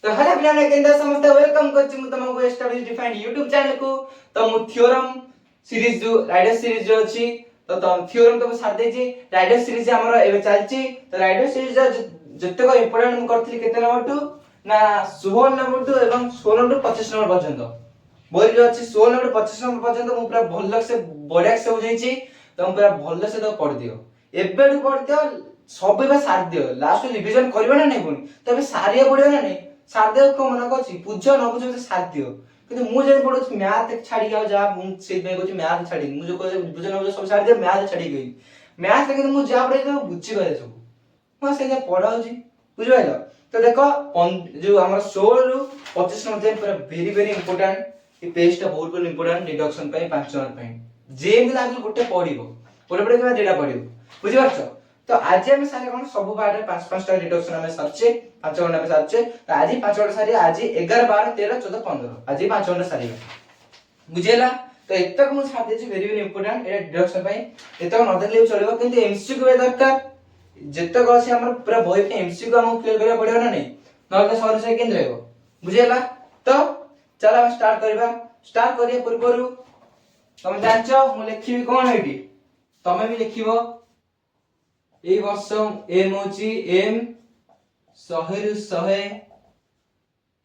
तो हेलो पिलाने केंद्र समस्त वेलकम करछि मु तुमको एस्टाब्लिश डिफाइंड YouTube चैनल को। तो मु थ्योरम सीरीज जो राइडर सीरीज जो अछि तो तम थ्योरम तो साथ दे छी राइडर सीरीज हमर एबे चलछि। तो राइडर सीरीज जत्ते को इंपोर्टेंट मु करथि केते नंबर टू ना 16 नंबर टू एवं 16 टू 25 नंबर पर्यंत बोली जो अछि 16 नंबर 25 नंबर पर्यंत मु पूरा भल्ल से बढ़िया से बुझै छी। तो पूरा भल्ल से तो पढ़ दियो एबेडू पढ़ दियो सब बे साथ दियो लास्ट रिवीजन करबे ना नहीं पुनी तबे सारिया पड़ियो ना नहीं साथ दियो को मना करछि पूज न बुझ साथ दियो किंतु मु जे पढो मैथ छाडी गयो जा मु से में कहछि मैथ छाडी मु जो बुझ न बुझ सब छाडी दियो मैथ छाडी गई मैथ लेकिन मु जा पड़े तो बुझी गए सब हां से जे पढाउछि बुझ पाइलो। तो देखो जो हमर 16 रु 25 नंबर जे पूरा वेरी वेरी इंपोर्टेंट ये पेज टा बहुत इंपोर्टेंट डिडक्शन पे 5 नंबर पे जेम लागल गुटे पढिबो पढे पढे के डेटा पढिबो बुझि पाछो। तो आज हम सारे कोन सब बारे 5 टा डिडक्शन हम सरचे 5 घंटा में सरचे तो आज 5 घंटा सारी आज 11 12 13 14 15 आज 5 घंटा सारी बुझेला। तो एतक मु छाड़ देछि वेरी वेरी इंपोर्टेंट ए डिडक्शन पई एतक न देखले चलिबो किंतु एमसीक्यू बे दरकार जत्ते को से हमर पूरा बही पे एमसीक्यू हम क्लियर करिया पड़ियो ना नहीं नले सर से केन रहबो बुझेला। तो चला हम स्टार्ट करिया पूर्वरु तुम जानछो मु लिखिबी कोन हेटी तमे भी लिखिबो ए वर्ष एम होची एम 100 रु 100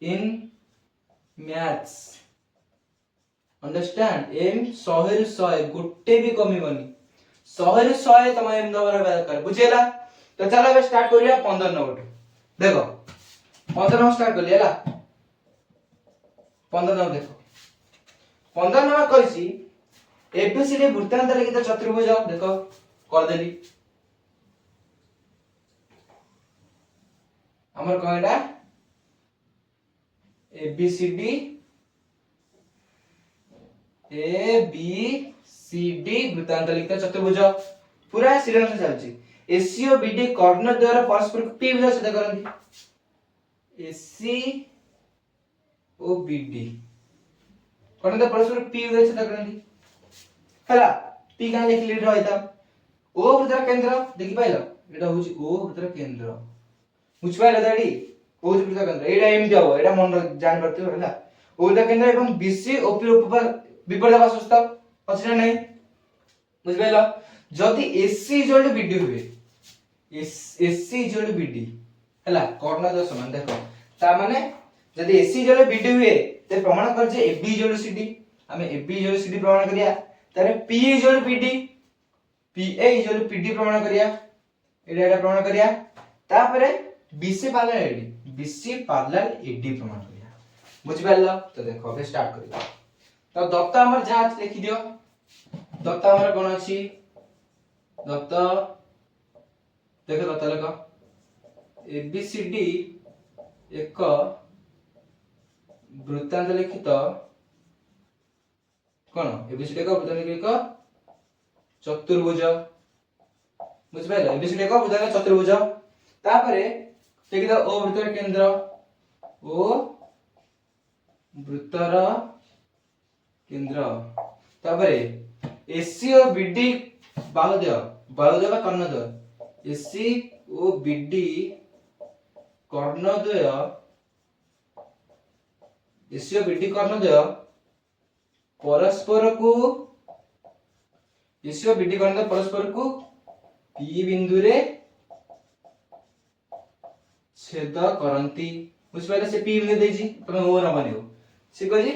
इन मैथ्स अंडरस्टैंड एम 100 रु 100 गुट्टे भी कमी बनी 100 रु 100 तम एम दबर कर बुझेला। तो चलो अब स्टार्ट करिया 15 नंबर देखो 15 नंबर स्टार्ट करिया 15 नंबर देखो 15 नंबर कहसी एबीसीडी वृत्तांत लिखित चतुर्भुज देखो कर देली हमर कहला ABCD A B C D वृत्तांत लिखित चतुर्भुज पूरा सीरियल से चलची एसी और बीडी कर्ण द्वारा परस्पर पी विधा छेद करंती एसी ओ बीडी कर्ण द्वारा परस्पर पी विधा छेद करंती हला पी का लिखली रहइता ओ वृत्तर केंद्र देखि पाइलो एटा होची ओ वृत्तर केंद्र बुझ पाइलो दाडी ओ वृत्तर केंद्र एटा एम जाओ एटा मन जान परतियो हला ओ वृत्तर केंद्र एवं बीसी ओपी विपरीत पार्श्वस्थ अछि ना नहीं बुझ पाइलो। जदि एसी इक्वल टू बीडी हुए एसी इक्वल टू बीडी हला कर्ण द्वारा समान देखो ता माने जदि एसी इक्वल टू बीडी हुए ते प्रमाण कर जे एबी इक्वल टू सीडी हमें एबी इक्वल टू सीडी प्रमाण करिया तारे P equal to PD PA equal to PD प्रमाण करिया एटा प्रमाण करिया तापरे BC parallel AD BC parallel AD प्रमाण करिया बुझ पाइलो। तो देखो अब स्टार्ट करिया तो दत्त हमर जांच लिखि दियो दत्त हमर कोन अछि दत्त देखो दत्त लेखो एबीसीडी एक वृत्तांत लिखित कोन एबीसीडी एक वृत्तांत लिखित चतुर्भुज बुझ पाइलो एबीसीडी एक वृत्तांत चतुर्भुज तापरे लिखि दो ओ वृत्तर केंद्र ओ वृत्तर केंद्र तापरे एसी और बीडी बाहुद्य बा कर्णद्वय एसी ओ बीडी कर्णद्वय एसी और बीडी कर्णद्वय परस्पर को एसी और बीडी कर्णद्वय परस्पर को पी बिंदु रे छेद करंती बुझ पाइले से पी बिंदु देजी तमे ओ न बनियो से कहजी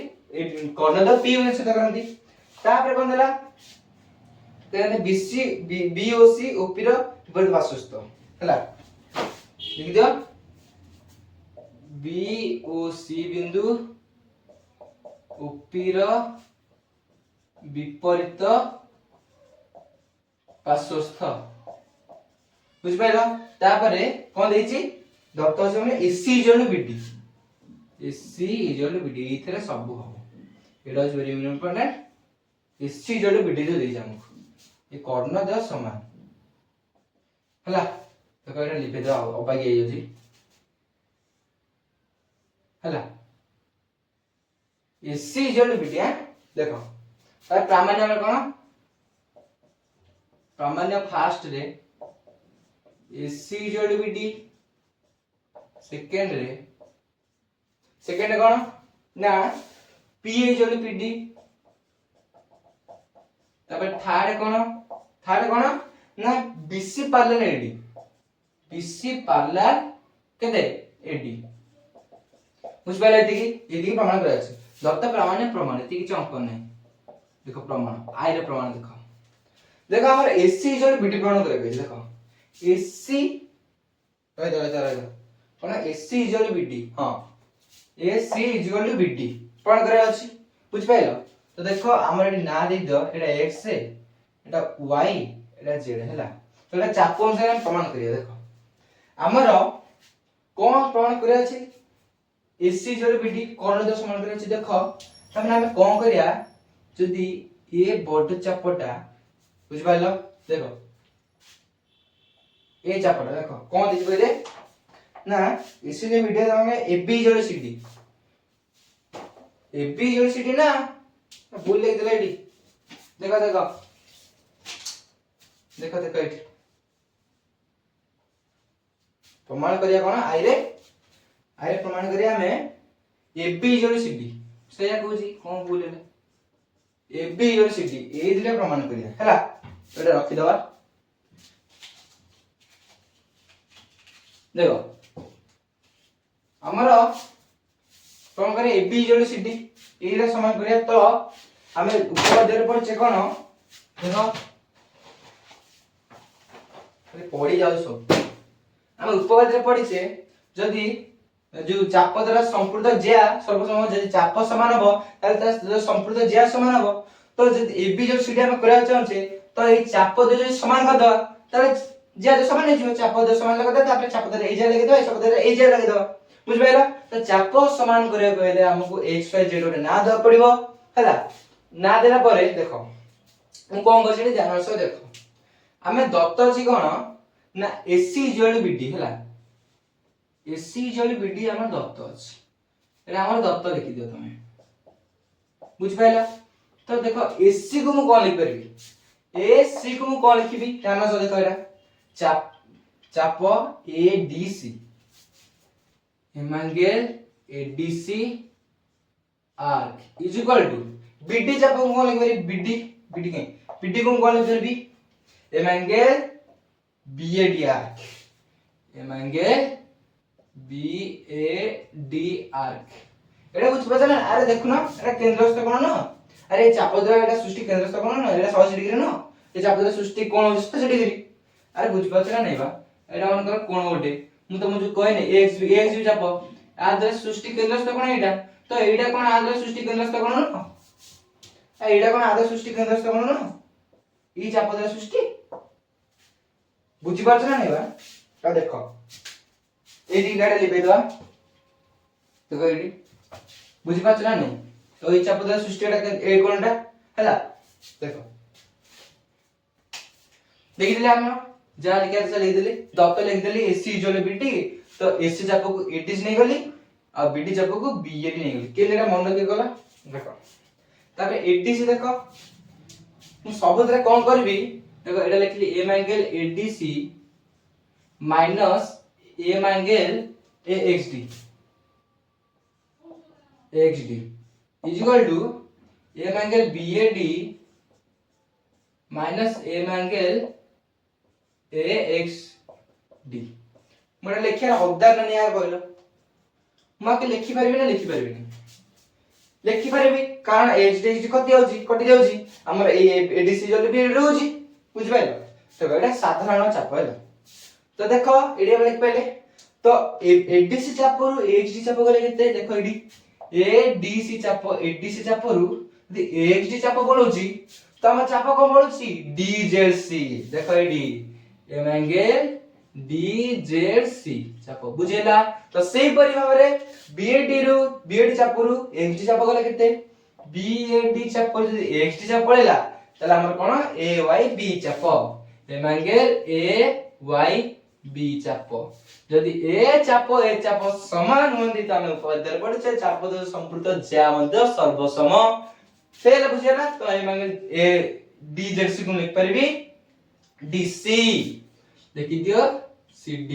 कर्णद्वय पी बिंदु छेद करंती तापर कोन देला तेने बीसी बीओसी ओपी रो विपरीत पार्श्वस्थ हला लिख दियो बीओसी बिंदु ओपी रो विपरीत पार्श्वस्थ बुझ पाइलो। तापरे कोन देछि दत्त से AC equal to BD AC equal to BD इथरे सब हो एटा is very important AC equal to BD जो देछि हमको ये कर्ण द्वय समान हला तो कहरा लिखि दो अबागी आइ जी हला एसी इक्वल टू बीडी देखो तार प्रामाण्य में कोन प्रामाण्य फास्ट रे AC equal to BD second रे सेकंड कौन ना पी इक्वल टू पीडी तापर थर्ड कौन ना BC parallel AD BC parallel केते एडी बुझ पाइले एदिके प्रमाण करा अछि दत्त प्रमाण एति किछ अंक नै देखो प्रमाण आई रे प्रमाण देखो हमर एसी इक्वल बीडी प्रमाण करबे देखो एसी रह कोन एसी इक्वल बीडी हां एसी इक्वल टू बीडी प्रमाण करा अछि बुझ पाइलो तो देखो हमर एटी ना दे दो एटा x एटा y एटा z हैला तो एटा चाप अनुसार हम प्रमाण करिया देखो हमर कोन प्रमाण करिया अछि एसी इक्वल टू बीडी कोन दो समान करिया अछि देखो तब हम कोन करिया जदी ए बड चापटा बुझ पाइलो देखो ए चापटा देखो कोन दिस पहिले ना एसी जे वीडियो हमें AB equal CD AB equal CD ना भूल लिख देला एडी देखो देखो देखो देखो एडी प्रमाण करिया कोन आई रे प्रमाण करिया हमें एबी इक्वल सीडी सेया कहूची कोन भूल ले एबी इक्वल सीडी ए दिले प्रमाण करिया हैला एटा रखि दवा देखो हमर प्रमाण करे एबी इक्वल सीडी ए रे समान करिया तो हमें उपपाद्य पड़छे कोन देखो अरे पड़ी जाउ सब हम उपपाद्य पड़िछे जदी जो चाप द्वारा संपूर्ण ज्या सर्वसम जदी चाप समान हो ताले ता संपूर्ण ज्या समान हो तो जदी एबी जो सीडी हम करा चाहछे तो ए चाप द्वारा जो समान कर दो ताले ज्या जो समान है चाप द्वारा समान लगा दो तापर चाप द्वारा ए ज्या लगा दो ए चाप द्वारा ए ज्या लगा दो बुझ पाइला तो चाप समान करे कहले हमको x y z रे ना द पड़िबो हला ना देला परे देखो हम कोन करछि ध्यान से देखो हमें दत्त अछि कोन ना एसी इक्वल बीडी हला एसी इक्वल बीडी हमर दत्त अछि एरा हमर दत्त लिखि दियो तमे बुझ पाइला तो देखो एसी को मु कोन लिख परबी एसी को मु कोन लिखिबी ध्यान से देखो एरा चाप एडीसी हेमांगेल ADC arc is equal to BD चाप को कोन लिख परबी बीडी को कोन लिख परबी हेमांगेल बीएडी आर्क हेमांगेल बीएडी आर्क एटा बुझ पछना अरे देखु ना एटा केंद्रस्थ कोण न अरे चाप द्वारा एटा सृष्टि केंद्रस्थ कोण न एटा 180 डिग्री न ए चाप द्वारा सृष्टि कोण होछ 180 डिग्री अरे बुझ पछना नै बा एटा मन कर कोण ओटे मु त मुझे कहै नै एक्स भी चाप आ द्वारा सृष्टि केंद्रस्थ कोण एटा तो एटा कोण आ द्वारा सृष्टि केंद्रस्थ कोण न आ एटा कोण आ द्वारा सृष्टि केंद्रस्थ कोण न ई चाप द्वारा सृष्टि बुझि पछना नै बा ता देखो ए दिगाडा लिबे दवा देखो एडी बुझि पछना नै तो ई चाप द्वारा सृष्टि एटा ए कोणटा हला देखो देखि दिले हम जा लिखा था लिख देली दत्त लिख देली एसी इक्वल बीडी तो एसी चाप को एडीसी नै गली आ बीडी चाप को बीएडी नै गली के लेरा मन के गला देखो तापर एडीसी देखो मु सब तरह कोन करबी देखो एटा लिखली M angle ADC minus M angle XD is equal to M angle BAD minus M angle AXD मोर लेखिया हकदार न यार कहलो म के लिखि परबी ना लिखि परबी लिखि परबी कारण XD कटि जाउची हमर ADC जले भी रहउची बुझ पाइलो तो एटा साधारण चाप है तो देखो एडी हम लिख पाइले तो ADC चाप रु XD चाप गले केते देखो एडी ADC चाप रु यदि XD चाप बोलउची तो हम चाप को बोलउची DZC देखो एडी एम एंगल DZC चाप बुझेला तो सेही परि भाबरे बीएडी चाप रु एक्सडी चाप गले केते बीएडी चाप जदी एक्सडी चाप पळेला तला हमर कोन AYB चाप एम एंगल AYB चाप जदी ए चाप समान होंदी त हम उपपाद्य पड़छे चाप द संपूर्ण ज्या मध्ये सर्वसम फेल बुझेला तो एम एंगल DZC को लिख परबी DC देखि दियो CD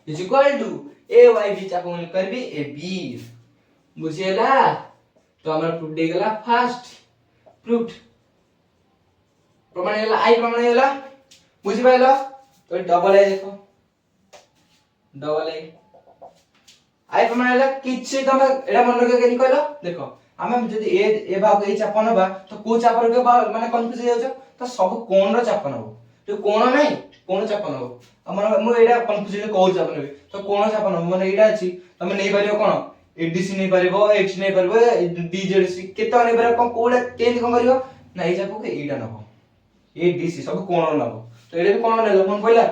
is equal to AYB चाप को लिख करबी AB बुझिएला तो हमर प्रूफ दे गेला फर्स्ट प्रूफ प्रमाण गेला आई प्रमाण गेला बुझि पाइलो तो डबल आई देखो डबल आई प्रमाण गेला किछि तम एडा मन रखियो केनी कहलो देखो हम जदि ए भाग ए चाप नबा तो को चाप रखियो माने कंफ्यूज हो जाउ तो सब कोण रो चाप नबो जो कोण नै कोण चाप नबो हमर मु एडा कंफ्यूज को चाप नबे तो कोण चाप नबो माने एडा अछि तमे नै पारियो कोन एडीसी नै पारिबो एक्स नै पारिबो डीजेडसी केतो नै पारिबो कोडा केन कोन करियो ना ए चाप के एडा नबो एडीसी सब कोण नबो तो एडा भी कोण नेलो मन पइला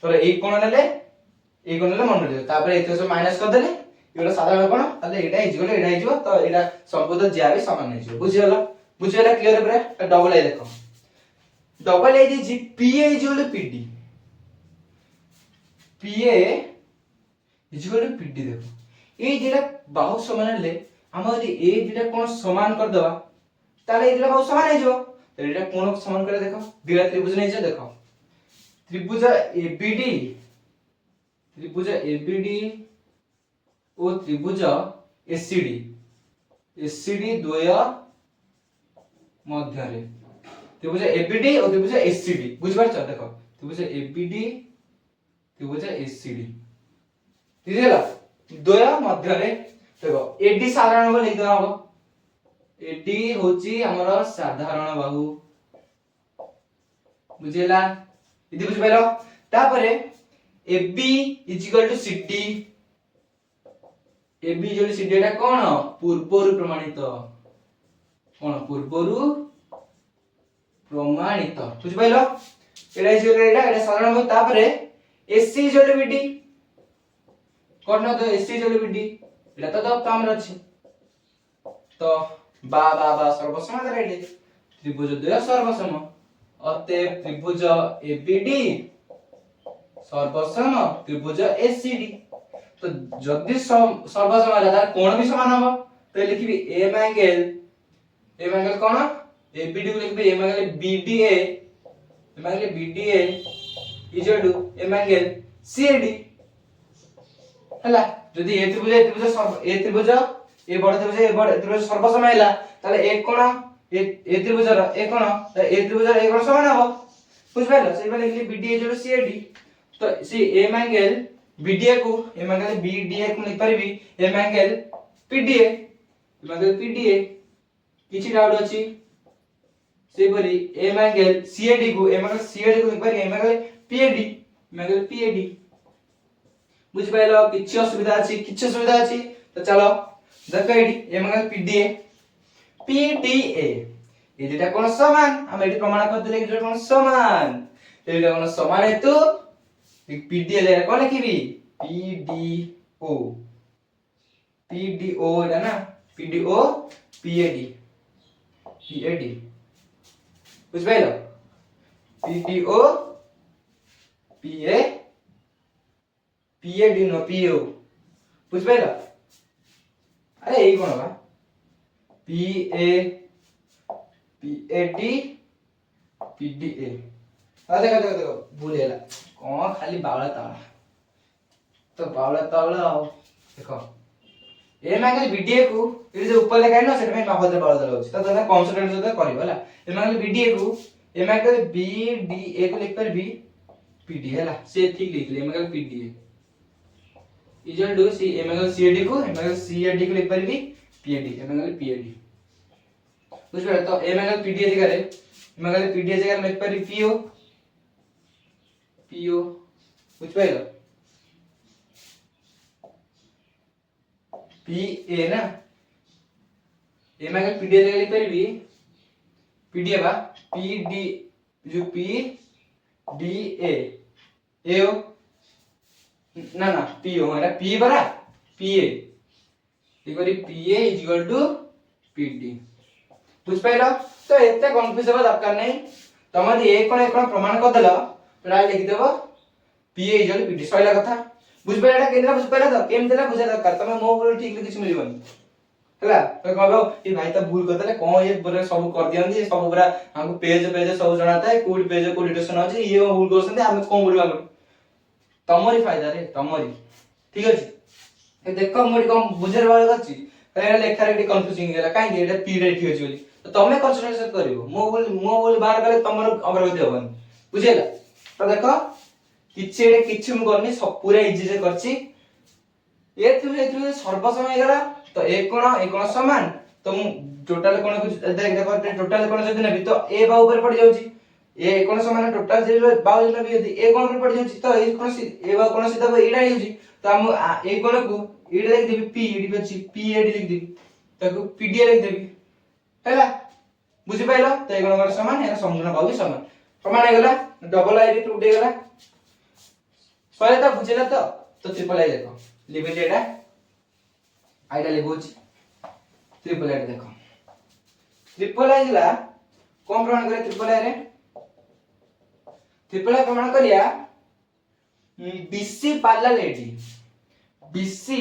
तो ए कोण नेले ए कोण नेले मन नेले तापर एते सब माइनस कर देले एटा साधारण कोण ताले एटा इजिकल एटा हिजो तो एटा संपूर्ण ज्या भी समान हिजो बुझियला क्लियर पुरा डबल आई देखो डबल आई जी PA is equal PD PA is equal PD देखो ए जेटा बाहु समान ले हम यदि ए जेटा कोन समान कर दवा ताले ए जेटा बाहु समान हिजो तो एटा कोन समान करे देखो दिला त्रिभुज नै जे देखो त्रिभुज एबीडी ओ त्रिभुज एसीडी द्वय मध्य रे त्रिभुज एबीडी और त्रिभुज एसीडी बुझ पारछ देखो त्रिभुज एबीडी त्रिभुज एसीडी बुझिला द्वय मध्य रे देखो एडी साधारण बाहु लिख दवा एडी होची हमर साधारण बाहु बुझिला इदी बुझ पाइलो तापरे AB equal to CD AB equal to CD एटा कोन पूर्वरु प्रमाणित कोन पूर्वरु प्रमाणित बुझ पाइलो एटा इक्वल एटा साधारण बाहु तापरे एसी इक्वल टू बीडी कोन तो एसी इक्वल टू बीडी एटा तो काम अछि तो बा सर्वसम रेडी त्रिभुज द्वय सर्वसम अतएव त्रिभुज एबीडी सर्वसम त्रिभुज एसीडी तो जदि सर्वसम है तार कोण भी समान हो तो लिखबी एम एंगल कोन एबीडी को लिखबी M angle BDA equal to M angle CAD हला जदि ए त्रिभुज ए बड़ त्रिभुज सर्वसम हैला ताले एक कोण ए त्रिभुजर ए कोण ए त्रिभुजर ए कोण समान हो बुझ पाइलो सेइ बाले लिखली बीडीए इक्वल टू सीएडी तो सी एम एंगल बीडीए को एम एंगल बीडीए को लिख परबी एम एंगल पीडीए किछि डाउट अछि से बरी एम एंगल सीएडी को लिख परबी एम एंगल पीएडी बुझ पाइलो किछि असुविधा अछि तो चलो देखो एडी एम एंगल पीडीए ए जेटा कोन समान हम एडी प्रमाण कर देले कि कोन समान एटा कोन समान हेतु पीडीए ले कोन लिखबी पीडीओ एटा ना पीडीओ पीएडी बुझ पाइलो पीडीओ पीएडी नो पीओ बुझ पाइलो अरे एई कोन बा पीएडी पीडीए देखो भूल गेला कौन खाली बावला तावला देखो एम एंगल बीडीए को ये जो ऊपर लिखा है ना सेट में बावला होछि तो तने कॉन्सोनेंट जो करिवो हला एम एंगल बीडीए को एम एंगल बीडीए को लिख पर बी पीडी हला से ठीक लिख ले M angle PDA equal to C M angle CAD को एम एंगल सीएडी को लिख पर बी पीएडी एम एंगल पीएडी बुझ पा तो एम एंगल पीडीए जगह रे एम एंगल पीडीए जगह में लिख पर पीओ बुझ पाइलो पीए ना एम एंगल पीडीए जगह लिख परबी पीडीए बा पीडी जो पीडीए एओ ना पीओ एटा पी बरा पीए इकरी पीए इक्वल टू पीडी बुझ पाइलो तो एते कंफ्यूज होबा दरकार नै तमदी एक प्रमाण कर देलो राय लिख देबो पीए इक्वल पीडी सइला कथा बुझ पाइला केनरा बुझ पाइला तो केम देला बुझा दरकार तमे मो बोल ठीक किछ मिलिबनी हला तो कहबो ई भाई त भूल करतले कोन ये बरे सब कर दियंदी सब पूरा हमको पेज सब जणाता है कोड पेज को डिटेक्शन अछि ये भूल करसंदे हम कोन बोलबा तमरी फायदा रे तमरी ठीक अछि ए देखो मोडी कम बुझर वाला अछि एटा लेखा रे कंफ्यूजिंग गेला काहे एटा पी रे ठीक अछि बोली तो तमे कंसंट्रेशन करिवो मो बोल बाहर गले तमर अग्रगति होबन बुझेला तो देखो किछि मु करनी सब पूरा इजी से करछि एथु सर्वसम गेला तो एक कोण समान तो मु टोटल कोण को देख देखो टोटल कोण जदी नेबी तो ए बा ऊपर पड़ जाउची ए कोण समान टोटल जे बाउ नेबी यदि ए कोण ऊपर पड़ जाउची तो ए कोण ए बा कोण सीधा एडा हेउची तो हम ए कोण को एडा लिख देबी पी एडी अछि पी एडी लिख देबी ताको पीडी लिख देबी हैला बुझि पाइलो तो ए कोण समान ए संपूर्ण बाउ भी समान समान हे गेला डबल आई टू उठे गेला सहायता बुझिला तो ट्रिपल आई देखो लिबे एटा आइडा लिबुच ट्रिपल आई देखो ट्रिपल आई ला कोन प्रमाण करे ट्रिपल आई रे ट्रिपल आई प्रमाण करिया BC parallel AD BC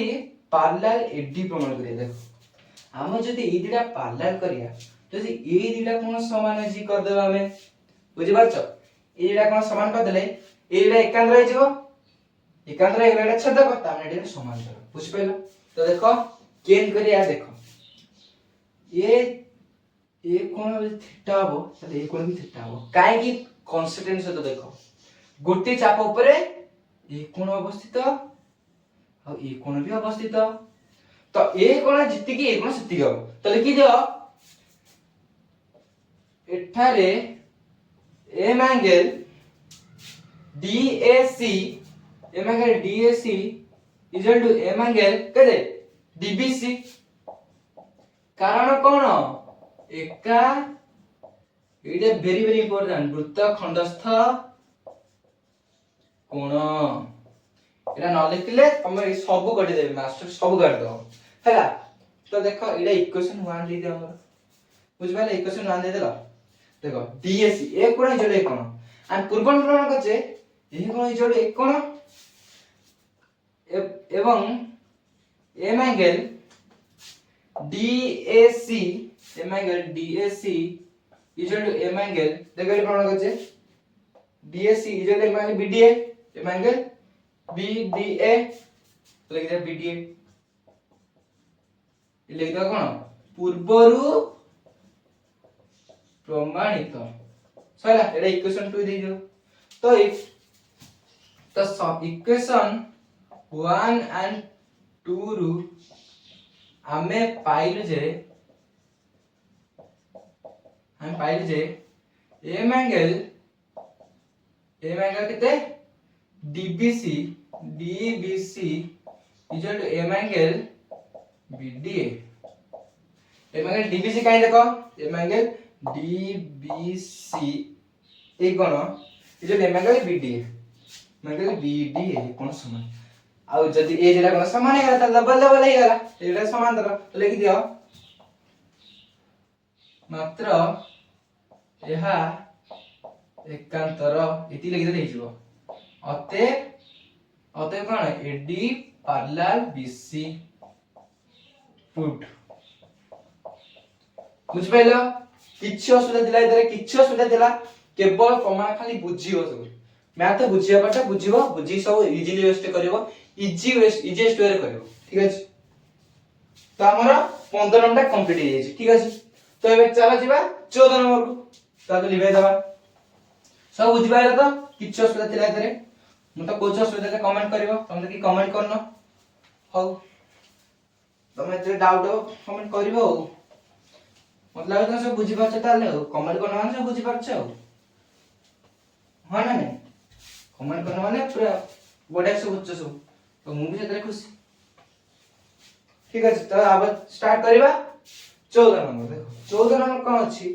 parallel AD प्रमाण करिया देखो हम जदी ए दिटा पैरेलल करिया जदी ए दिटा कोन समान जी कर देबा हमें बुझि पारछ ए दिटा कोन समान कर देले ए दिटा एकांतर हो जिवो एकांतर एगला छेदक ताने एडी समांतर बुझि पाइलो तो देखो केन करिया देखो ए कोण थीटा हो तले ए कोण भी थीटा हो काहे कि कांस्टेंट से तो देखो गोटे चाप ऊपर ए कोण अवस्थित और ए कोण भी अवस्थित तो ए कोण जिति की ए कोण सिति हो तो लिखि दियो एठारे M angle DAC M angle DAC equal to M angle केते DBC कारण कोन एका it is very very important वृत्त खंडस्थ कोन एटा न लिखले हम सब कटि देबे मास्टर सब काट दो हैला तो देखो एटा इक्वेशन 1 दे दे हमर बुझ पाले इक्वेशन 1 दे देला देखो DAC ए कोन जोड़े कोन आ पूर्वन प्रमाण कचे ए कोन जोड़े कोन एवं M angle DAC M angle DAC equal to M angle देखो ये प्रमाण कचे DAC equal to M angle BDA M angle BDA तो लिख दे BDA ये लिख दो कोन पूर्वरु प्रमाणित सला एटा इक्वेशन 2 दे दियो तो इक्वेशन 1 एंड 2 रु हमें पाइलु जे एम एंगल किते DBC equal to M angle BDA M angle DBC काई देखो एम एंगल DBC ए कोन इक्वल एम एंगल BDA कोन समान आ जदी ए जेला कोन समान हे गला त डबल हे गला एटा समांतर तो लिख दियो मात्र यहा एकांतर इति लिख दे हिजो अते कोन एडी पैरेलल BC पुट बुझ पाइलो किछि असुविधा दिला इधर किछि असुविधा दिला केवल प्रमाण खाली बुझियो सब मैथ बुझिया पाटा बुझिबो बुझि सब इजीली वेस्ट करिवो इजीएस्ट वे रे करिवो ठीक अछि तो हमर 15 नंबर कंप्लीट हो जाय ठीक अछि तो एबे चला जिबा 14 नंबर को तो लिखै दबा सब बुझि पाइलो तो किछि असुविधा दिला इधर मु तो कोच असुविधा कमेंट करिवो तुम की कमेंट करनो हो तुम जे डाउट हो कमेंट करिवो मतलब तो सब बुझि पाछ ताले कमेंट करनो माने सब बुझि पाछ हां ना नहीं कमेंट करनो माने पूरा बडा सब बुझछ सब तो मु भी सेतरे खुशी ठीक अछि तो अब स्टार्ट करिबा 14 नंबर देखो 14 नंबर कोन अछि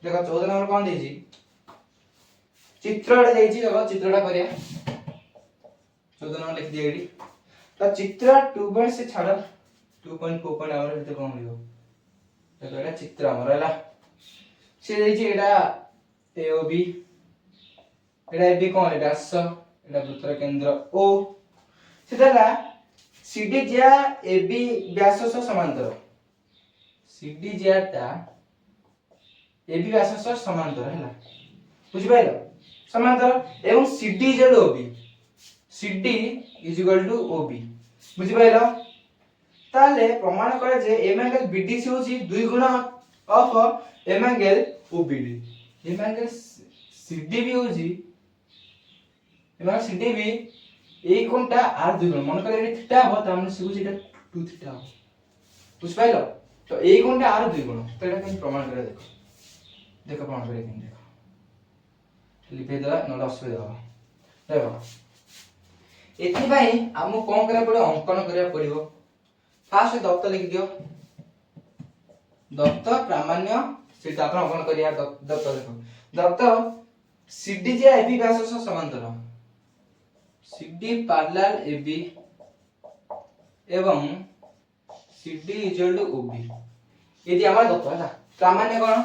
देखो 14 नंबर कोन देजी चित्रटा देजी देखो चित्रटा करिया 14 नंबर लिख दिए एडी तो चित्र 2 से छाड़ 2.4 हमर भीतर कोन लियो देखो एटा चित्र हमर हला से देजी एटा AOB एटा AB कोन एटा स एटा वृत्तर केंद्र O सेतला CD ज्या AB व्यास सह समांतर CD ज्याटा AB व्यास सह समांतर हैला बुझि पाइलो समांतर एवं CD OB CD OB बुझि पाइलो ताले प्रमाण करे जे एम एंगल बीडीसी होची 2 गुण of M angle OBD. M angle CDB होची एम एंगल सीडीबी এই কোণটা আর 2 গুণ মনে করে এটা থিটা হবে তার মানে সে এটা 2 থিটা হবে বুঝ পাইলো। তো এই কোণটা আর 2 গুণ তো এটা কেন প্রমাণ করে দেখো দেখো প্রমাণ করে কেন দেখো লিখে দেবা নলে অসুবিধা হবে দেখো এথিপাই আমু কোন করা পড়ে অঙ্কন করিয়া পড়িব। ফার্স্ট দত্ত লিখি দিও দত্ত প্রামাণ্য সেটা आपण অঙ্কন করিয়া দত্ত দেখো দত্ত সিডি যে এবি ব্যাস সমান্তর সিডি প্যারালাল এবি এবং সিডি ইকুয়াল টু ওবি এটি আমার দত্ত ହେଲା। প্রামাণ্য কোন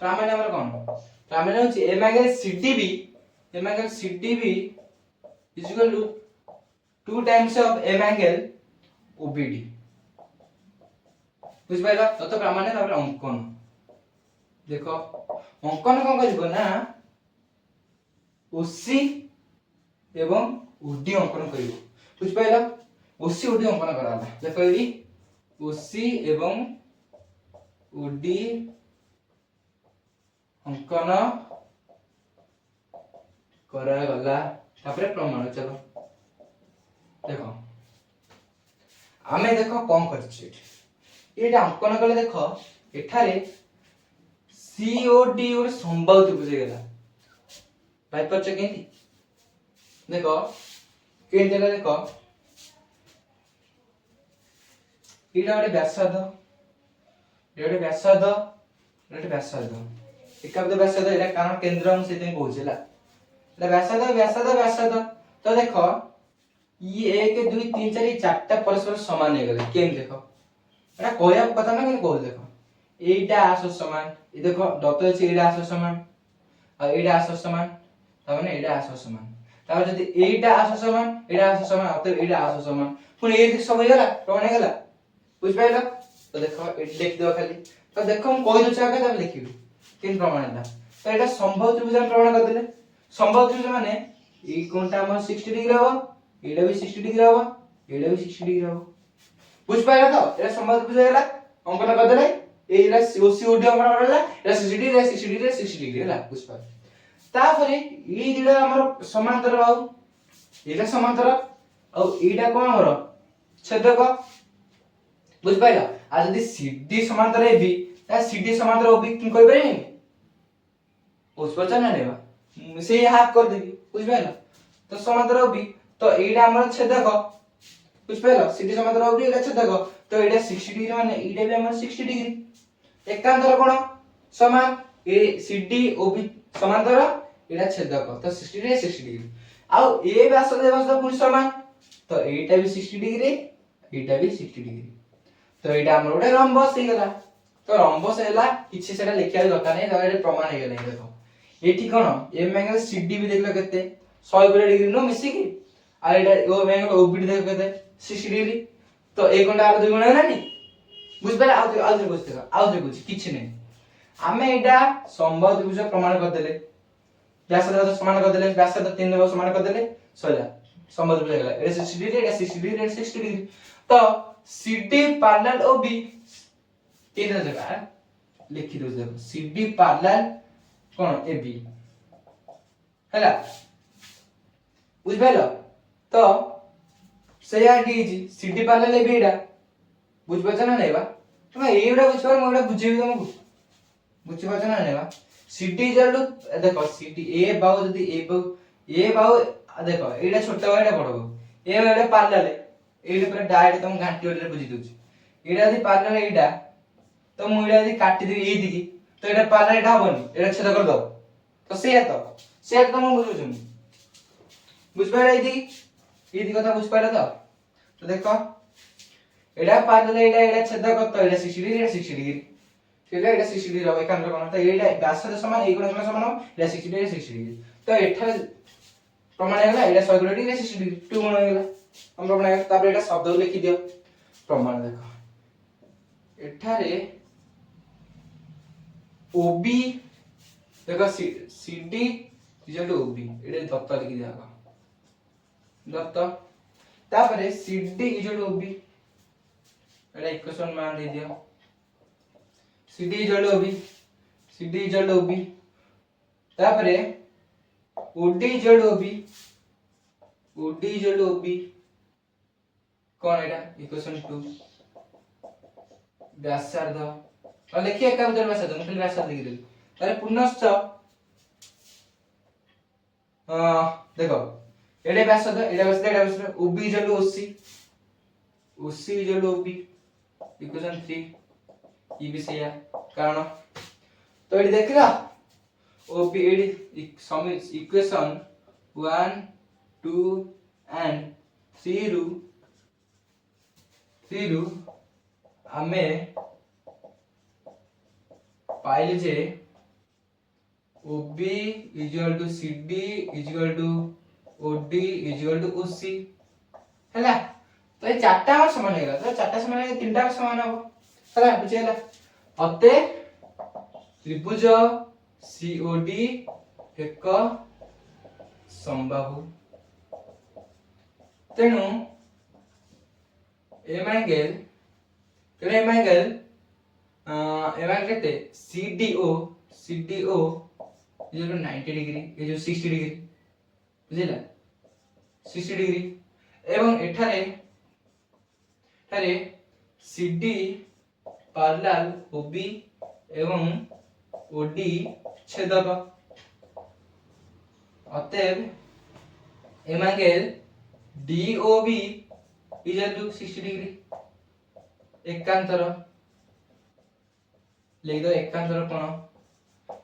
প্রামাণ্য আমরা কোন প্রামাণ্য হচ্ছে M angle CDB is equal to 2 times of m angle OBD বুঝ পাইলা। তত প্রামাণ্য তারপরে অঙ্কন দেখো অঙ্কন কোন করিব না ওসি এবং ওডি অঙ্কন করিব বুঝ পাইলা। ওসি ওডি অঙ্কন করালা দেখো এডি ওসি এবং ওডি অঙ্কন করা গলা তারপরে প্রমাণ চলো দেখো আমি দেখো কম করছি এটা অঙ্কন কলে দেখো এঠারে সিওডি ওর সম্ভাব্য বুঝে গেলা ভাই পাচ্ছ কেমতি দেখো কেমতি হলা দেখো এটা ଗୋଟେ ବ୍ୟାସାର୍ଦ୍ଧ ଏକାବ୍ଦ ବ୍ୟାସାର୍ଦ୍ଧ ଏଟା କାରଣ କେନ୍ଦ୍ର ମୁଁ ସେଥିପାଇଁ କହୁଛି ହେଲା এটা ব্যাসার্ধ তো দেখো ই 1 2 3 4 চারটা পরস্পর সমান হয়ে গেল কেন দেখো এটা কয়া কথা না কেন কই দেখো এইটা আসো সমান এই দেখো দত্ত আছে এইটা আসো সমান আর এইটা আসো সমান তার মানে এইটা আসো সমান তারপর যদি এইটা আসো সমান এইটা আসো সমান অতএব এইটা আসো সমান পুনি এই দিক সব হয়ে গেল প্রমাণ হয়ে গেল বুঝ পাইলো। তো দেখো এটা লিখ দাও খালি তো দেখো আমি কই দউছি আগে তাহলে লিখিবি কেন প্রমাণ এটা তো এটা সম্ভব ত্রিভুজ প্রমাণ করে দিলে সম্ভব ত্রিভুজ মানে এই কোণটা আমার 60 ডিগ্রি হবে এটা भी 60 ডিগ্রি হবে এটা भी 60 ডিগ্রি হবে বুঝ পাইলা। তো এটা সম্ভব ত্রিভুজ হয়ে গেল অঙ্কন করে দিলে এইটা ওসি ওডি অঙ্কন করলা এটা 60 ডিগ্রি 60 ডিগ্রি 60 ডিগ্রি ହେଲା বুঝ পাই। তারপরে এই দুইটা আমার সমান্তর আর এটা সমান্তর আর এইটা কোন আমার ছেদক বুঝ পাইলা। আর যদি সিডি সমান্তর এবি তা সিডি সমান্তর ওবি কি কই পারিনি বুঝ পাচ্ছ না নেবা সেই হাফ করে দেবি বুঝ পাইলা। তো সমান্তর ওবি তো এইটা আমার ছেদক বুঝ পাইলা সিডি সমান্তর ওবি এটা ছেদক তো এটা 60 ডিগ্রি মানে এইটা भी আমার 60 ডিগ্রি একান্তর কোণ সমান এ সিডি ওবি সমান্তর এটা ছেদক তো 60 ডিগ্রি 60 ডিগ্রি আর এ ব্যাসার্ধ ব্যাসার্ধ পুনি সমান তো এইটা भी 60 ডিগ্রি এইটা भी 60 ডিগ্রি তো এটা আমার ওটা রম্বস হয়ে গেল। তো রম্বস হেলা কিছু সেটা লেখিয়া দরকার নাই তাহলে এটা প্রমাণ হয়ে গেল। দেখো এটি কোন এম এঙ্গেল সিডিবি দেখলো কেতে 120 ডিগ্রি নো মিশি কি আর এটা ও এঙ্গেল ওবিডি দেখো কেতে 60 ডিগ্রি তো এই কোণটা আর 2 গুণ হলো নি বুঝ পাইলা। আউতে বুঝতে আউতে বুঝি কিছু নেই আমি এটা সম্ভব ত্রিভুজ প্রমাণ করে দেলে ব্যাসার্ধ সমান করে দেলে ব্যাসার্ধ 3 দেব সমান করে দেলে সইলা সম্ভব ত্রিভুজ হয়ে গেল। এটা 60 ডিগ্রি এটা 60 ডিগ্রি এটা 60 ডিগ্রি তো সিডি প্যারালাল ওবি তিন জায়গা লিখি দઉં দেখো সিডি প্যারালাল কোন এবি ହେଲା বুঝ পাইলো। তো সেইয়া ডিজি সিডি প্যারালাল এবি এটা বুঝ পাচ্ছ না নেবা তুমি এইটা বুঝ পার মই এটা বুঝেবি তোমাকে বুঝ পাচ্ছ না নেবা সিডি ইকুয়াল টু দেখো সিডি এ বাহু যদি এ বাহু দেখো এইটা ছোট বাহু এটা বড় বাহু এ এটা প্যারালাল এইটা পুরো ডাইরেক্ট তুমি ঘাঁটি ওটা বুঝি দউছি এটা যদি প্যারালাল এইটা তো মই এটা যদি কাটি দেই এই দিকে তো এটা প্যারালাল এটা হবনি এটা ছেদ করে দাও তো সেইয়া তো মই বুঝুছুনি বুঝ পাইলা এই দিকে কথা বুঝ পাইলা তো দেখো এটা প্যারালাল এটা ছেদ করতে এটা 60 ডিগ্রি এটা 60 ডিগ্রি ঠিক আছে এটা 60 ডিগ্রি হবে এখানকার কোণ তো এইটা ব্যাসার্ধ সমান এই কোণ সমান হবে এটা 60 ডিগ্রি 60 ডিগ্রি তো এঠারে প্রমাণ হয়ে গেল এটা 120 ডিগ্রি 60 ডিগ্রি 2 গুণ হয়ে গেল আমরা প্রমাণ হয়ে গেল। তারপরে এটা শব্দ লিখি দিও প্রমাণ দেখো এঠারে ওবি দেখো সিডি ইকুয়াল টু ওবি এটা দত্ত লিখি দিও দত্ত तापरे CD इक्वल टू OB एटा इक्वेशन मान दे दियो CD equal to OB CD equal to OB तापरे OD equal to OB OD equal to OB कोन एटा इक्वेशन 2 व्यासार्ध और लिखिए का उधर व्यासार्ध मैं खाली व्यासार्ध लिख देली तारे पुनश्च देखो एडे व्यासार्ध OB equal to OC OC equal to OB equation 3 ये भी सही है कारण तो एडी देखला OB एडी सम इक्वेशन 1 2 एंड 3 रु हमें पाइले जे OB equal to CD equal to OD equal to OC हैला तो ये चारटा और समान हेगा तो चारटा समान है तीनटा समान हो हैला बुझेला अते त्रिभुज COD एक समबाहु तेनु एम एंगल केते CDO ये जो 90 डिग्री ये जो 60 डिग्री बुझिला 60 डिग्री एवं एठारे CD पैरेलल OB एवं OD छेदक अतएव M angle DOB equal to 60 degree एकांतर लिख दो एकांतर कोण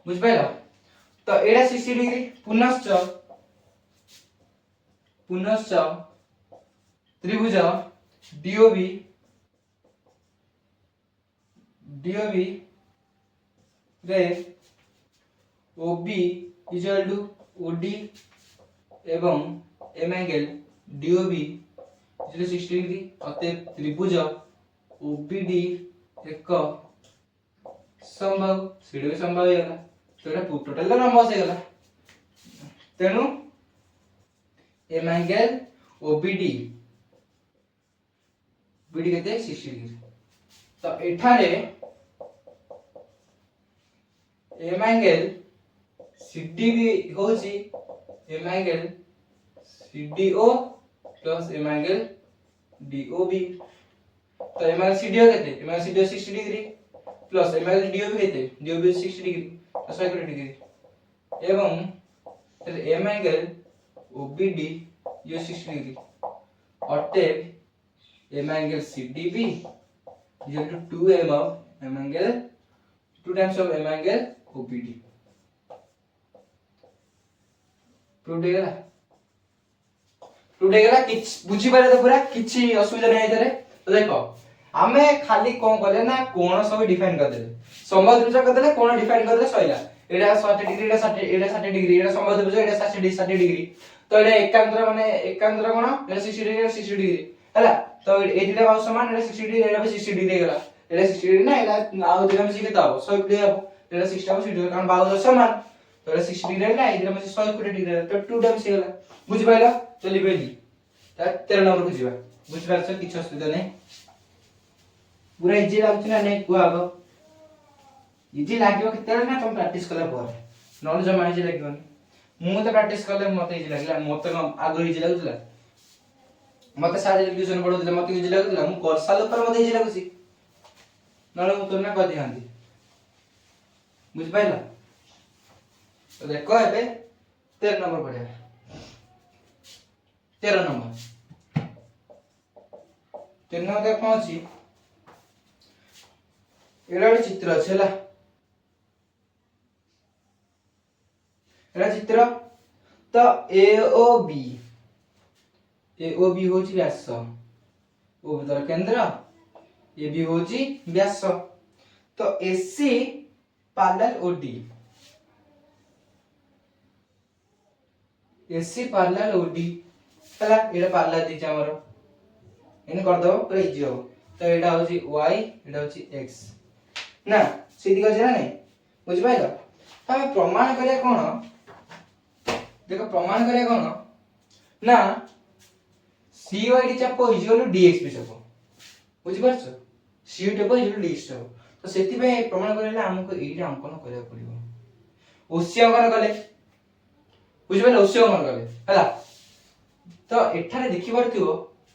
बुझ पाइलो तो एडा 60 डिग्री पुनश्च त्रिभुज DOB रे OB इक्वल टू OD एवं M angle DOB equal 60 degree अतएव त्रिभुज OBD एक संभव सीडी भी संभव हो गला तो एटा टोटल लंबा से गला तेनु एम एंगल OBD BD केते 60 डिग्री तो एठारे एम एंगल CD भी होची M angle CDO plus m angle DOB तो एम एंगल CDO केते m angle CDO 60 degree plus m angle DOB केते DOB 60 डिग्री तो 120 डिग्री एवं एम एंगल OBD ये 60 डिग्री अतएव M angle CDB equal to 2m of M angle 2 times of M angle OBD prove हो गला किछ बुझी पारे तो पूरा किछि असुविधा नै इधरे तो देखो आमे खाली कोन करले ना कोण सब डिफाइन कर देले संबंध त्रिभुज कर देले कोण डिफाइन कर देले सइला एडा 60 डिग्री एडा 60 डिग्री एडा संबंध त्रिभुज एडा 60 डिग्री तो एडा एकांतर माने एकांतर कोण एडा 60 डिग्री 60 डिग्री हैला तो ए दिटा बाहु समान एडा 60 डिग्री एडा 60 डिग्री गला एडा 60 डिग्री ना एडा आउ दिना में केता हो 100 डिग्री हो एडा 60 टाइम 60 कारण बाहु समान तो एडा 60 डिग्री ना ए दिना में 100 डिग्री तो 2 टाइम्स गला बुझि पाइला चली बेली 13 नंबर को जीवा बुझ पारछ किछ असुविधा नै पूरा इजी लागछ ना नै को आगो इजी लागियो केते ना तुम प्रैक्टिस कला पर नॉलेज जमा इजी लागियोनी मु तो प्रैक्टिस करले मते इजी लागला मते आगो इजी लागुतला मते सारे डिवीजन पढुतले मते इजी लागुतला मु कर साल पर मते इजी लागुसी नले मु तो ना कह दिहांती बुझ पाइला तो देखो एबे 13 नंबर पढिया 13 नंबर 13 नंबर कौन छी एडा चित्र अछि हला एडा चित्र तो AOB होची व्यास OB तर केंद्र AB होची व्यास तो AC parallel OD AC parallel OD हला एडा पैरेलल दिछ हमर एने कर दो पूरा इजी हो तो एडा होची y एडा होची x ना सीधी कर ना नहीं बुझ पाइलो तो हम प्रमाण करिया कोन देखो प्रमाण करिया कोन ना CYD चाप इज इक्वल टू DXB चाप बुझि परछ CYD चाप इज इक्वल टू DXB चाप तो सेति पे प्रमाण करले हमको एटा अंकन करे पड़िबो ओसी अंकन कले बुझि परले ओसी अंकन कले हला तो एठारे देखि परथिबो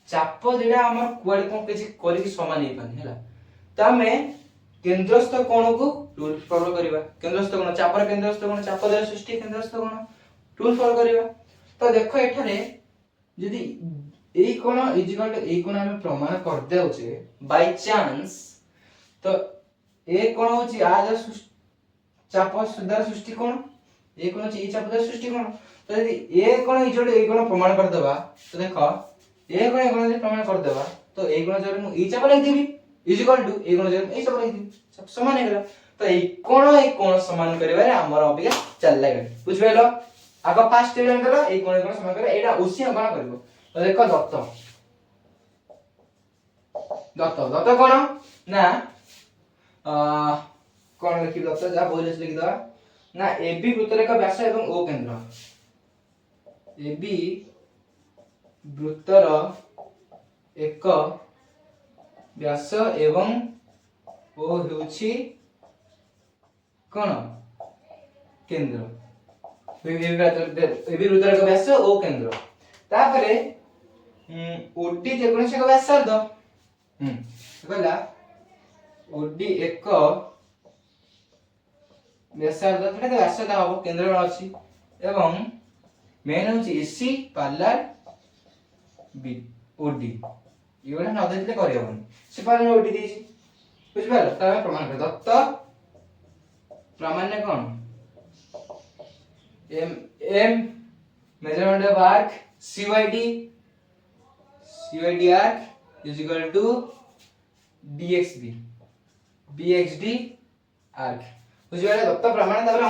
चाप जेडा हमर कुआडे कोन किछि करि कि समान नै पानी हला तो हमें केंद्रस्थ कोण को रूल फॉलो करिवा केंद्रस्थ कोण चापर केंद्रस्थ कोण चाप द्वारा सृष्टि केंद्रस्थ कोण रूल फॉलो करिवा तो देखो एठारे यदि एई कोण इज इक्वल टू एई कोण हम प्रमाण कर देउचे बाय चांस तो ए कोण होची आ चाप द्वारा सृष्टि कोण ए कोण होची ए चाप द्वारा सृष्टि कोण तो यदि ए कोण इज इक्वल टू ए कोण प्रमाण कर देबा तो देखो ए कोण यदि प्रमाण कर देबा तो ए कोण जरे मु ए चाप लिख देबी इज इक्वल टू ए कोण जरे ए चाप लिख देबी सब समान हे गेला तो ए कोण समान करबारे हमर अबिका चल लागै बुझ भेलो आगो फास्ट स्टेटमेंट करो ए कोण समान करे एटा ओसी अंकन करबो तो देखो दत्त कोण ना कोण लिखि दत्त जा बोले लिखि दा ना AB वृत्तरेखा व्यास एवं O केंद्र AB वृत्तर एक व्यास एवं O हेउछि कोन केंद्र AB वृत्तरेखा व्यास O केंद्र तापरे OD जेकोनसे एक व्यासार्ध कहला OD एक व्यासार्ध एटा व्यासार्ध हबो केंद्र कोन अछि एवं मेन होछि AC पार्लर बी OD इवरा न देले करियबन से पार्लर OD देछि बुझ पारो तमे प्रमाण कर दत्त प्रामाण्य कोन M measurement of arc CYD arc is equal to DXB BXD arc बुझिबाले Dutt प्रमाण तापर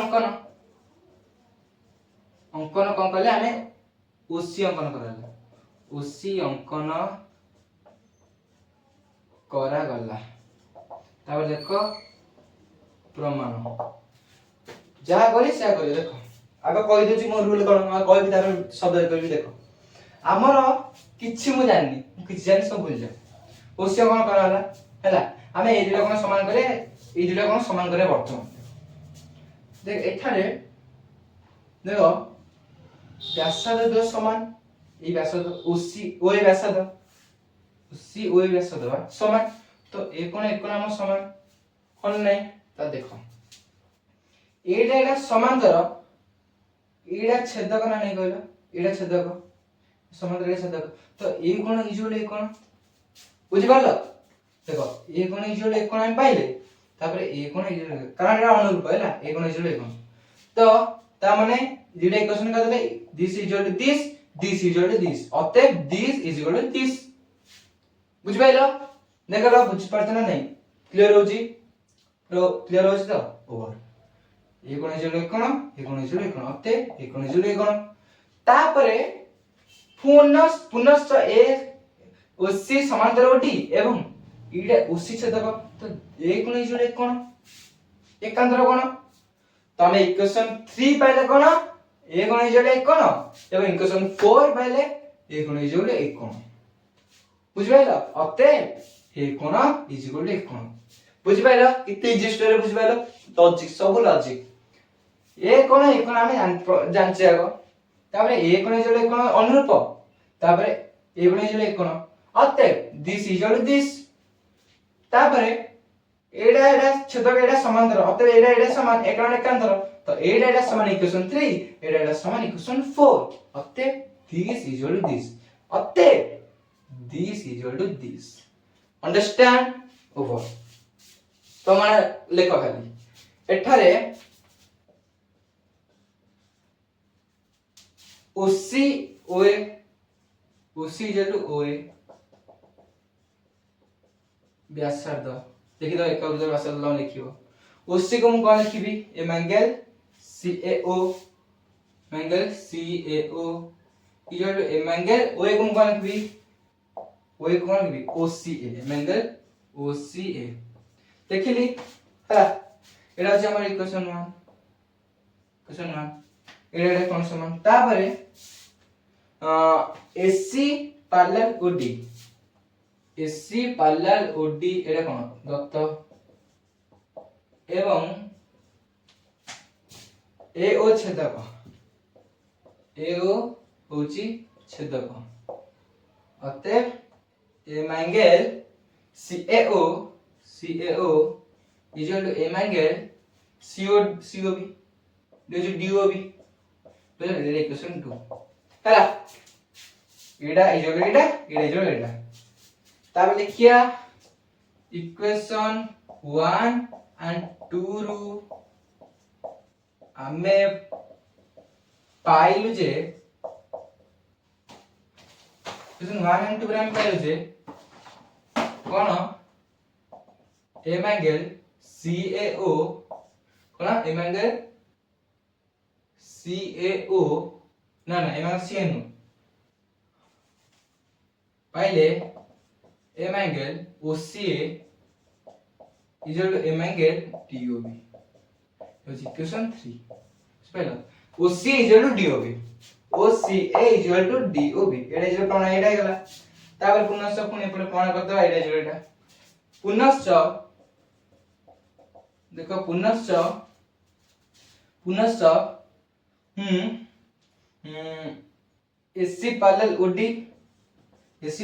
अंकन कोन कले हमें ओसी अंकन कराला ओसी अंकन करा गला तापर देखो प्रमाण जहा करी से करी देखो आगे कहि दोची मो रूल कोन आ कहि तार शब्द कहि देखो हमर किछि मु जाननी किछि जानि सब भूल जा ओसी अंकन कराला हैला हमें ए दुटा कोन समान करे ए दुटा कोन समान करे वर्तमान देख एठारे देखो व्यासार्ध दो समान ए व्यासार्ध ओसी ओए व्यासार्ध ओसी ओए व्यासार्ध समान तो ए कोन हम समान कोन नै ता देखो एटा समांतर एटा छेदक ना नै कहलो एटा छेदक समांतर एटा छेदक तो ए कोन इजुअल ए कोन बुझि पारलो देखो ए कोन इजुअल ए कोन हम पाइले तापर ए कोन इजुअल कारण एटा अनुरूप हैला ए कोन इजुअल ए कोन तो ता माने जेटा इक्वेशन का देले this equal to this equal to this अतएव this is equal to this बुझि पाइलो देखलो बुझि पारछ ना नै क्लियर होजी क्लियर होजी तो ओवर ए कोन इजुअल ए कोन ए कोन इजुअल ए कोन अतएव ए कोन इजुअल ए कोन तापरे पुनश्च ए ओसी समांतर ओडी एवं इडा ओसी छेदक तो ए कोन इजुअल ए कोन एकांतर कोन तमे इक्वेशन 3 पाइले कोन ए कोन इजुअल ए कोन एवं इक्वेशन 4 पाइले ए कोन इजुअल ए कोन बुझ पाइलो अतएव ए कोन इज इक्वल टू ए कोन बुझ पाइलो इते इजी स्टोरी बुझ पाइलो लॉजिक सब लॉजिक ए कोन हमें जानचे आगो तापरे ए कोन इज इक्वल ए कोन अनुरूप तापरे ए कोन इज इक्वल ए कोन अतएव this is equal to this तापरे एडा छेदक एडा समांतर अतएव एडा समान एकान एकांतर तो एडा समान इक्वेशन 3 एडा समान इक्वेशन 4 अतएव this is equal to this अतएव this is equal to this understand over तो माने लेखो खाली एठारे ओसी ओए ओसी इज इक्वल टू ओए व्यासार्ध देखि दो एक उधर व्यासार्ध लो लिखियो ओसी को हम कोन लिखिबी ए angle CAO is equal to ए एंगल ओए को हम कोन लिखिबी ओए को कोन लिखिबी OCA एंगल OCA देखिली हला एडा अछि हमर इक्वेशन 1 एडा कोन समान तापरे AC parallel OD AC parallel OD एटा कोन दत्त एवं एओ छेदक एओ होची छेदक अतएव M angle CAO CAO equal to M angle COB DOB equation 2 हला एडा इक्वल तब लिखिया इक्वेशन 1 एंड 2 रु आमे पाइलु जे इक्वेशन 1 एंड 2 रे हम पाइलु जे कोन एम एंगल सीएओ कोन एम एंगल सीएओ ना एम एंगल सीएनओ पहले m angle OCA equal to M angle DOB equation 3 पहला OCA equal to DOB OCA equal to DOB एटा जो प्रमाण एटा गला तापर पुनश्च पुनी एपटे प्रमाण करदो एटा जो एटा पुनश्च देखो पुनश्च एसी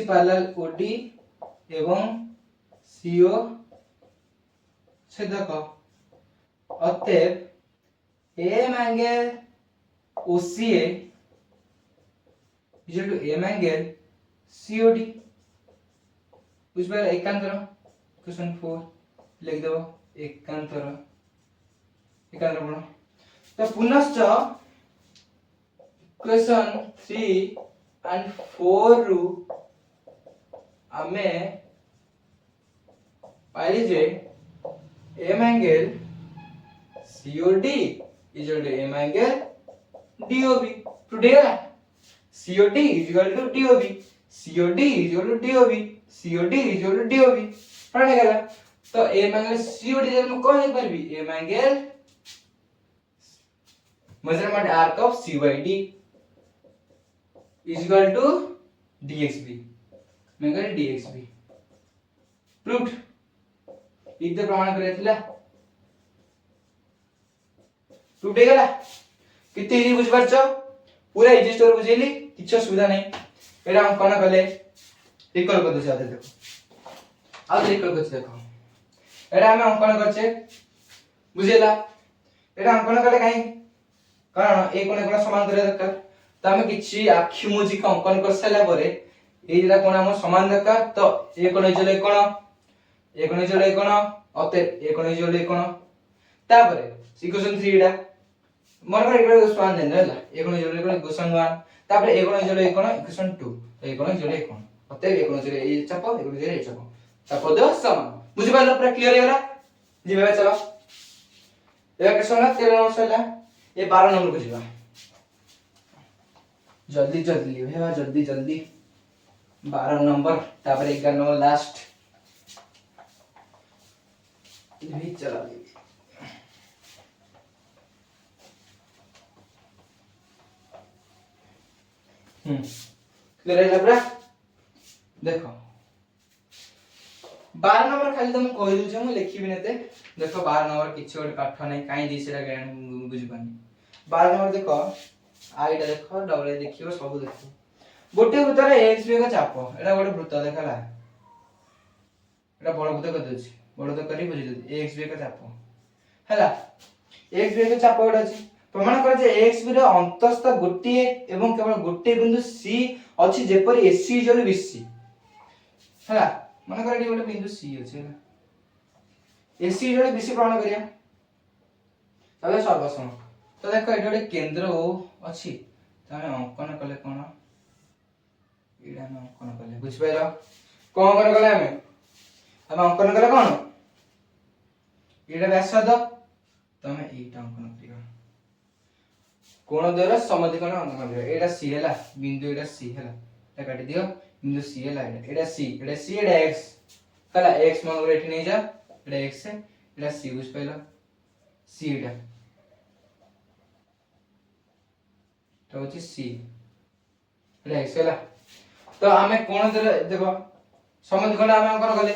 पैरेलल ओडी एवं सीओ छेदक अतएव M angle OCA equal to M angle COD बुझ पाइल एकांतर क्वेश्चन 4 लिख दो एकांतर गुण तो पुनश्च क्वेश्चन 3 एंड 4 रु आमे पाइले जे M angle COD equal to M angle DOB टुडे COD equal to DOB COD equal to DOB COD equal to DOB पढ़ने गला तो एम एंगल सीओडी जब मैं कौन लिख परबी M angle measurement arc of CYD equal to DXB M angle DXB proved इदे प्रमाण करैथिला प्रूव्ड हे गला किते इजी बुझ परछ पूरा इजी स्टोर बुझेली किछ सुविधा नहीं एटा हम कोन कले रिकॉल कर दे आते देखो आ रिकॉल कर देखो एटा हम अंकन करछे बुझेला एटा अंकन कले काई कारण ए कोन समान करे दरकार त हम किछि आखि मुजी का अंकन कर सला परे ए जेटा कोन हम समान दरकार तो ए कोन इजले कोन अते ए कोन इजले कोन तापरे इक्वेशन 3 डा मन कर इक्वेशन समान देन हला ए कोन इजले कोन इक्वेशन 1 तापरे ए कोन इजले कोन इक्वेशन 2 ए कोन इजले कोन अते ए कोन इजले ए चाप ए कोन इजले ए चाप दो समान बुझि पालो पूरा क्लियर हे गला जिबे चलो ए क्वेश्चन 13 नंबर सला ये 12 नंबर को जीवा जल्दी भेवा जल्दी 12 नंबर तापर 11 नंबर लास्ट भी चला ले क्लियर है पूरा देखो 12 नंबर खाली तुम कहि दउ छ म लिखिबि नते देखो 12 नंबर किछ ओड पाठ नै काई दी सेरा ज्ञान बुझि पानी 12 नंबर देखो आईटा देखो डबल ए देखियो सब देखो गोटे वृत्तर एक्स बी का चाप एटा गोटे वृत्त देखला एटा बड़ वृत्त कर दउछि बड़ तो करी बुझि दउ एक्स बी का चाप हैला एक्स बी का चाप एटा अछि प्रमाण कर जे एक्स बी रो अंतस्थ गोटे एवं केवल गोटे बिंदु सी अछि जेपरि एसी इक्वल बीसी हैला मन कर एटी गोटे बिंदु सी अछि हैला एसी इक्वल बीसी प्रमाण करिया तबे सर्वसम तो देखो एटा गोटे केंद्र ओ अछि तमे अंकन कले कोन एडा हम अंकन कले बुझ पाइलो कोन कर गले हम अंकन कले कोन एडा व्यासार्ध तमे एटा अंकन करियो कोण द्वारा समद्विकोण अंकन करियो एडा सी हैला बिंदु एडा सी हैला एटा काटि दियो बिंदु सी हैला एडा सी एडा एक्स कला एक्स मन एठी नै जा एडा एक्स है एडा सी बुझ पाइलो सी एडा तो होची सी एडा एक्स हैला तो आमे कोण देले देखो समद्विकोण आमे अंकन कले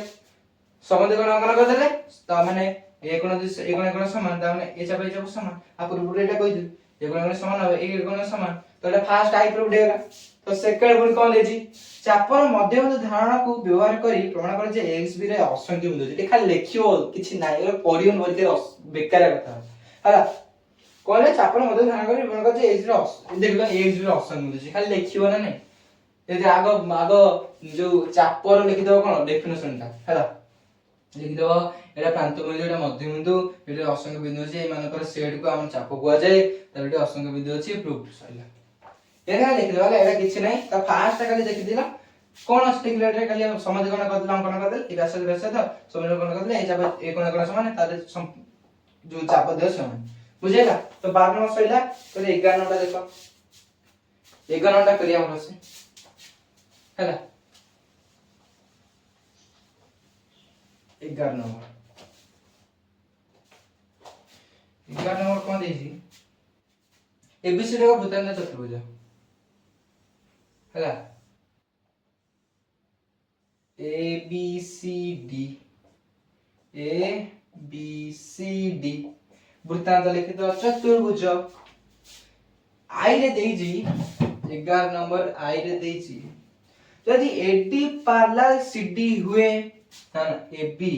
समद्विकोण अंकन कर देले तो माने ए कोण समान त माने ए चाप समान आ पूर्व एटा कहि दे ए कोण समान হবে ए कोण समान तो एटा फर्स्ट आई प्रूफ देला तो सेकंड गुण कोन देजी चापर मध्यबिंदु धारणा को व्यवहार करी प्रमाण कर जे x b रे असंख्य बिंदु जे खाली लेखियो किछि नाही ए पढियो नोर के बेकार कथा हला कोले चापर मध्यबिंदु धारणा करी प्रमाण कर जे x रे देखलो x b रे असंख्य बिंदु जे खाली लेखियो ना नाही ए आगो जो चापर लिखि दो कोन डेफिनेशन ता हला लिखि दो एटा प्रांत बिंदु एटा मध्य बिंदु एटा असंख्य बिंदु अछि ए मानकर सेट को हम चाप कुआ जाय तबे एटा असंख्य बिंदु अछि प्रूफ सइला एरा लिखि दो एरा किछि नै त फास्ट खाली देखि दिला कोन अछि लिखले खाली समद्विकोण करदिला अंकन करदिल ए व्यास तो समद्विकोण करदिले ए चाप ए कोण समान तारे जो चाप दे समान बुझेला तो 12 नंबर सइला तो 11 नंबर देखो 11 नंबर करिया हमर से हला 11 नंबर 11 नंबर कोन देजी एबीसीडी का भूतान चतुर्भुज हला ए बी सी डी वृत्तांत लिखित चतुर्भुज आई रे देजी 11 नंबर आई रे देजी यदि एडी पैरेलल सीडी हुए है ना एबी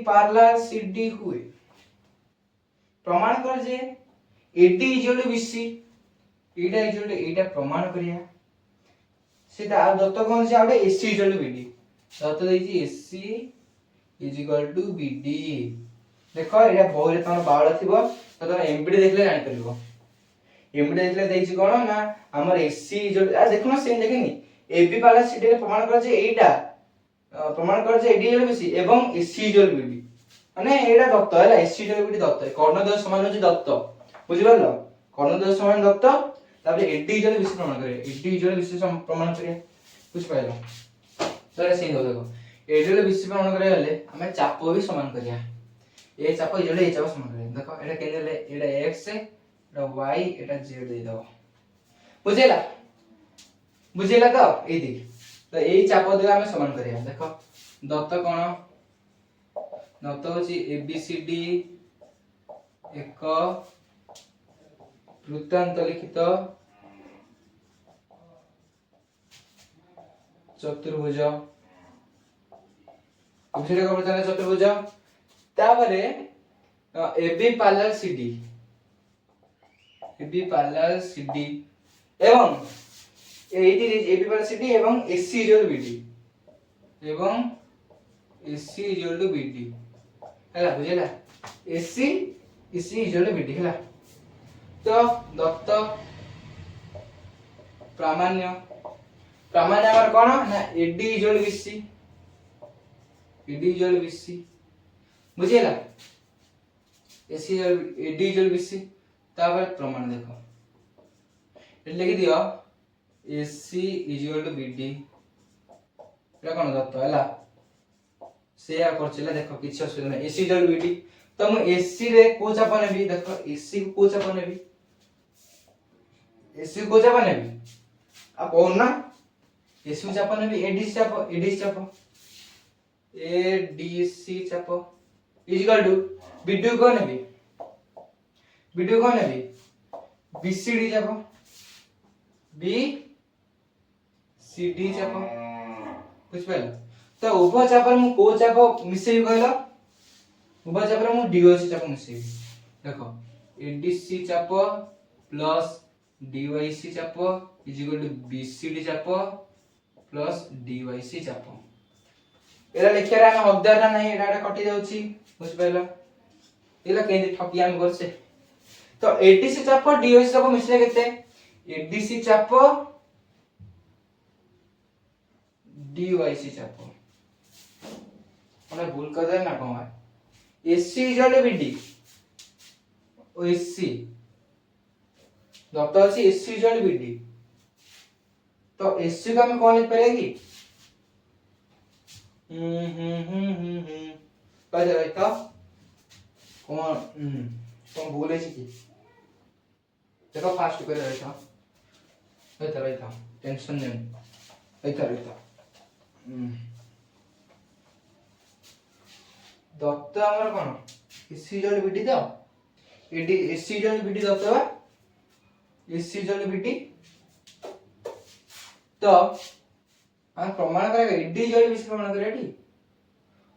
पैरेलल सीडी हुए प्रमाण कर जे एडी इक्वल टू बीसी एटा इक्वल टू एटा प्रमाण करिया सेटा आ दत्त कोन से आउडे एसी इक्वल टू बीडी दत्त देछि AC is equal to BD देखो एटा बोले तन बावळ थिबो तो तन एमबीडी देखले जानि परिबो एमबीडी देखले देछि कोन ना हमर एसी इक्वल आ देखनो से देखिनी एबी पैरेलल सीडी रे प्रमाण कर जे एटा प्रमाण कर जे एडी इक्वल टू बीसी एवं एसी इक्वल टू बीडी माने एटा दत्त हैला एसी इक्वल टू बीडी दत्त कर्णद्वय समान होछि दत्त बुझि परलो कर्णद्वय समान दत्त तापर एडी इक्वल टू बीसी प्रमाण करे एडी इक्वल टू बीसी प्रमाण करे बुझ पाइलो तो एटा सेम देखो एडी इक्वल टू बीसी प्रमाण करे हले हमें चाप भी समान करिया ए चाप इक्वल टू ए चाप समान करे देखो एटा केने ले एटा x एटा y एटा z दे दो बुझेला तो ए देख तो ए चाप दे हमें समान करिया देखो दत्त कोन दत्त होची एबीसीडी एक वृत्तांत लिखित चतुर्भुज बुझेला को वृत्तांत चतुर्भुज तापरे एबी पैरेलल सीडी एवं एबी पैरेलल सीडी एवं एसी इक्वल टू बीडी हैला बुझेला एसी इक्वल टू बीडी हैला तो दत्त प्रामाण्य हमर कोन ना एडी इक्वल टू बीसी बुझेला AC AD equal to BC तापर प्रमाण देखो ए लिखि दियो एसी इक्वल टू बीडी एटा कोन दत्त हैला से आ करछला देखो किछ असुविधा नै एसी इक्वल टू बीडी तो म एसी रे को चाप नेबी देखो एसी को चाप नेबी एसी को चाप नेबी आ कोन ना एसी चाप नेबी एडीसी चाप इक्वल टू बीडी को नेबी बीसीडी चाप बीसीडी चाप बुझ पाइल तो उभय चाप मु को चाप मिसेई कहलो उभय चाप रे मु डीओसी चाप मिसेई देखो एडीसी चाप प्लस डीवाईसी चाप इज इक्वल टू बीसीडी चाप प्लस डीवाईसी चाप एला लिखिया रे हम हकदार ना नहीं एटा कटि जाउची बुझ पाइलो एला केंदी ठकी हम करसे तो एडीसी चाप डीवाईसी चाप मिसले केते एडीसी चाप डीवाईसी चाप माने भूल कर दे ना कोन एसी इक्वल टू बीडी ओ एसी दत्त अछि एसी इक्वल टू बीडी तो एसी को हम कौन लिख पाएगी पहले रहता कौन बोले छी की देखो फास्ट कर रहता टेंशन नहीं ଏଥର ଦତ୍ତ ଆମର କଣ ଏସି ଜଳ ବିଟି ତ ଏଡି ଏସି ଜଳ ବିଟି ଦତ୍ତ ବା एसी जल बीटी तो हम प्रमाण करेगा एडी जल बीसी प्रमाण करेगा टी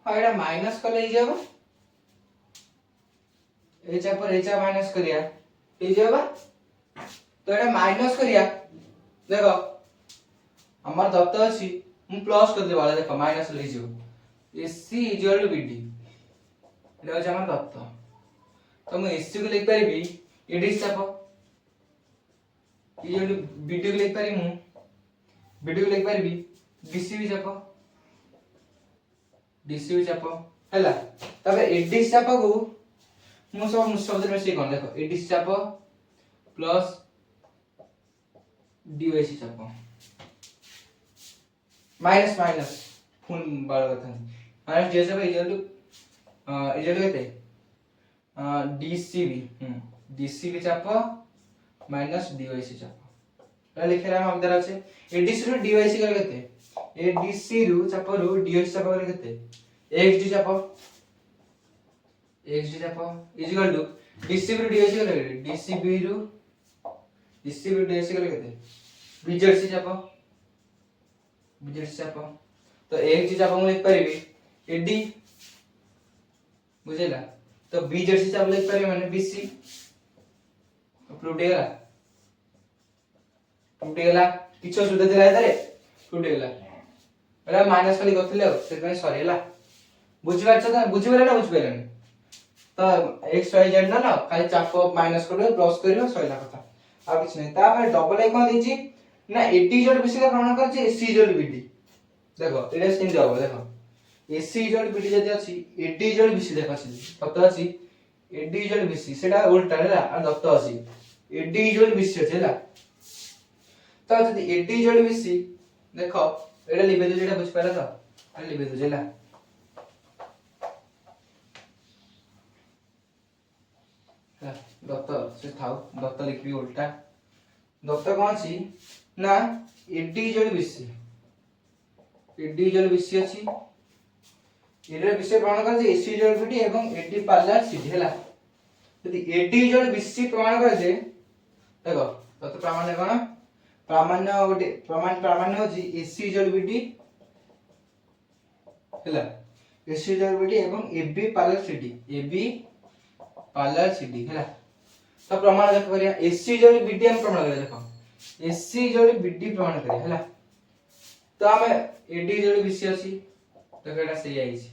हां एटा माइनस कले ही जाबो एचा पर एचा माइनस करिया ए जाबा तो एटा माइनस करिया देखो हमर दत्त अछि हम प्लस कर देबा देखो माइनस ले जियो एसी जल बीटी एटा अछि हमर दत्त तो हम एसी को लिख परिबी एडी चाप ये जो वीडियो लिख पारी मु वीडियो लिख पारी डीसी भी चाप हैला तबे एडी चाप को मु सब शब्द में से कोन देखो एडी चाप प्लस डीओसी चाप माइनस माइनस फुल बाल कथा माइनस जे सब इजल केते डीसी भी चाप माइनस डीओसी चाप लिखे हम अगदर আছে एडीसी रु डीओसी कर केते एडीसी रु चाप रु डीओसी चाप कर केते एक्सडी चाप इज इक्वल टू डीसी रु डीओसी कर केते डीसी रु डीओसी कर केते बीजेडसी चाप तो एक्सडी चाप हम लिख परिबी एडी बुझेला तो बीजेडसी चाप लिख परिबी माने बीसी प्रूफ डेला किछो सुध दिला हेतरे प्रूफ डेला एला माइनस खाली करथिले से पे सॉरी हैला बुझि पाछो त बुझि बेला बुझि बेला तो x y z ना खाली चाप माइनस करबे प्लस करबे सइला कथा आ किछ नै ता पर डबल आई कोन दिछि ना एडी जोड विषय प्रमाण कर जे एसी जोड बीडी देखो एटा सिन जाव देखो एसी जोड बीडी जदी अछि एडी जोड विषय देखो अछि कत अछि एडी जोड विषय सेटा उल्टा हैला आ दत्त अछि एडी जोड विषय हैला तो जदी एडी जोड विषय देखो एटा लिबे दो जेटा बुझ पाला तो आ लिबे दो जेला दत्त से थाउ दत्त लिखबी उल्टा दत्त कोन अछि ना एडी जोड विषय अछि एडर विषय प्रमाण कर जे एसी जोड बीडी एवं एडी पार्लर सीडी हैला यदि एडी जोड विषय प्रमाण कर जे देखो तत प्रामाण्य कोन प्रामाण्य गोटे प्रामाण्य होची एसी जोड बीडी हैला एसी जोड बीडी एवं एबी पार्लर सीडी हैला तो प्रमाण देख करिया एसी जोड बीडी हम प्रमाण करिया देखो एसी जोड बीडी प्रमाण करिया हैला तो हमें एडी जोड विषय अछि तो एटा सही आइछि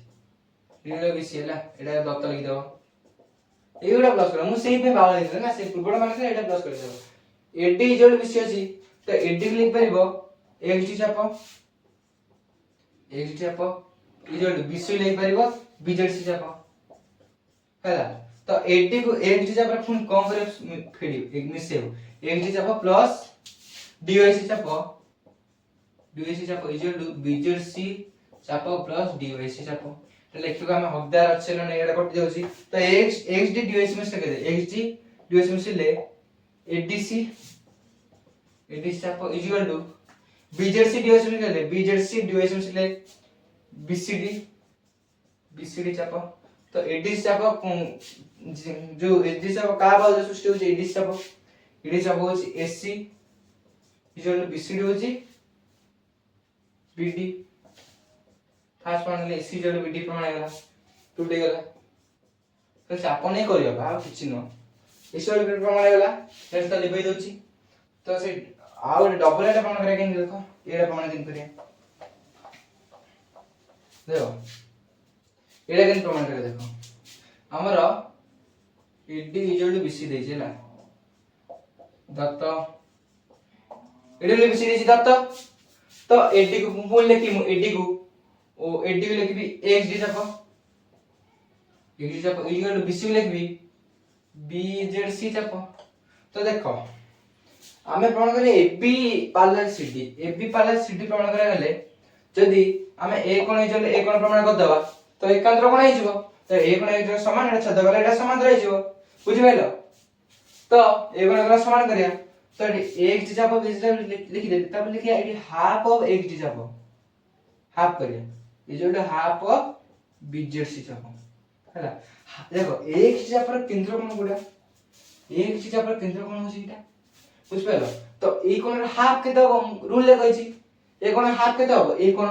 एडी जोड विषय हैला एटा दत्त लिखि दबो एटा प्लस कर मु सेही पे बावल दिले ना से पूर्वड माने एटा प्लस कर देबो एडी जोड विषय अछि तो एडी लिख परिबो एक्सडी चाप इजोड विषय लिख परिबो बीजेडसी चाप हैला तो एडी को एक्सडी चाप फुन कम करे फेडी एक मिसेव एक्सडी चाप प्लस डीओसी चाप इजोड बीजेडसी चाप प्लस डीओसी चाप तो लेखिको हम हकदार अच्छे न एडा कट जाउची तो एक्सडी डीओसी में से कहदे एक्सडी डीओसी में से ले एडीसी चाप इक्वल टू बीजेडसी डीओसी में कहदे बीजेडसी डीओसी में से ले बीसीडी चाप तो एडीसी चाप जो एडीसी चाप का बाल सृष्टि होची एडीसी चाप होची एससी इक्वल टू बीसीडी होची बीडी फास्ट प्रमाण ले एसी जोड बीडी प्रमाण गला टूटे गला तो चाप नै करियो बा किछि न एसी जोड बीडी प्रमाण गला नेक्स्ट तो लिबे दोची तो से आ डबल एटा प्रमाण करे केन देखो एटा प्रमाण केन करिया देखो एटा केन प्रमाण करे देखो हमर एडी जोड बीसी दै छला दत्त एडी बीसी दै छी दत्त तो एडी को बोल लेकी मु एडी को ओ एडी को लिखबी एक्सडी चाप इक्वल टू बीसी लिखबी बीजेडसी चाप तो देखो हमें प्रमाण करे एबी पार्लर सीडी प्रमाण करे गले जदी हमें ए कोण इजल ए कोण प्रमाण कर दबा तो एकांतर कोण हिजबो तो ए कोण इजल समान एटा छद गले एटा समान रहि जिवो बुझि पाइलो तो ए कोण गला समान करिया तो x चाप बीजेड चाप लिखि दे तब लिखिया एटी हाफ ऑफ x चाप हाफ करिया ये जोटा हाफ ऑफ बीजेड सी चाप हैला देखो x चाप र केंद्र कोण गुडा x चाप र केंद्र कोण होची एटा बुझ पाइलो तो ए कोण हाफ केते रूल ले कहिची ए कोण हाफ केते हो ए कोण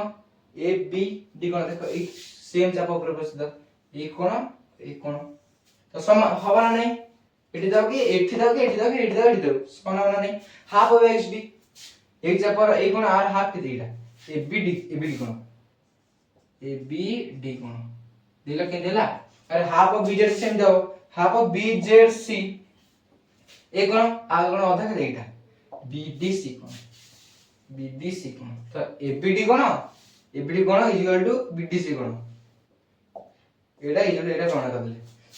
ए बी डी कोण देखो ए सेम चाप ऊपर बसदा ए कोण तो समान हवा नहीं एठी दाও কি এठी দাও কি এठी দাও কি এठी দাও এठी দাও সমান হওয়া नहीं हाफ ऑफ x d एक चाप पर ए कोण r हाफ के देला ए बी डी कोण ए बी डी कोण देला के देला अरे हाफ ऑफ bz सेम दाও हाफ ऑफ bzc ए कोण आ कोण आधा के देटा bdc कोण तो abd कोण इक्वल टू bdc कोण एटा इक्वल एटा कोण कर दे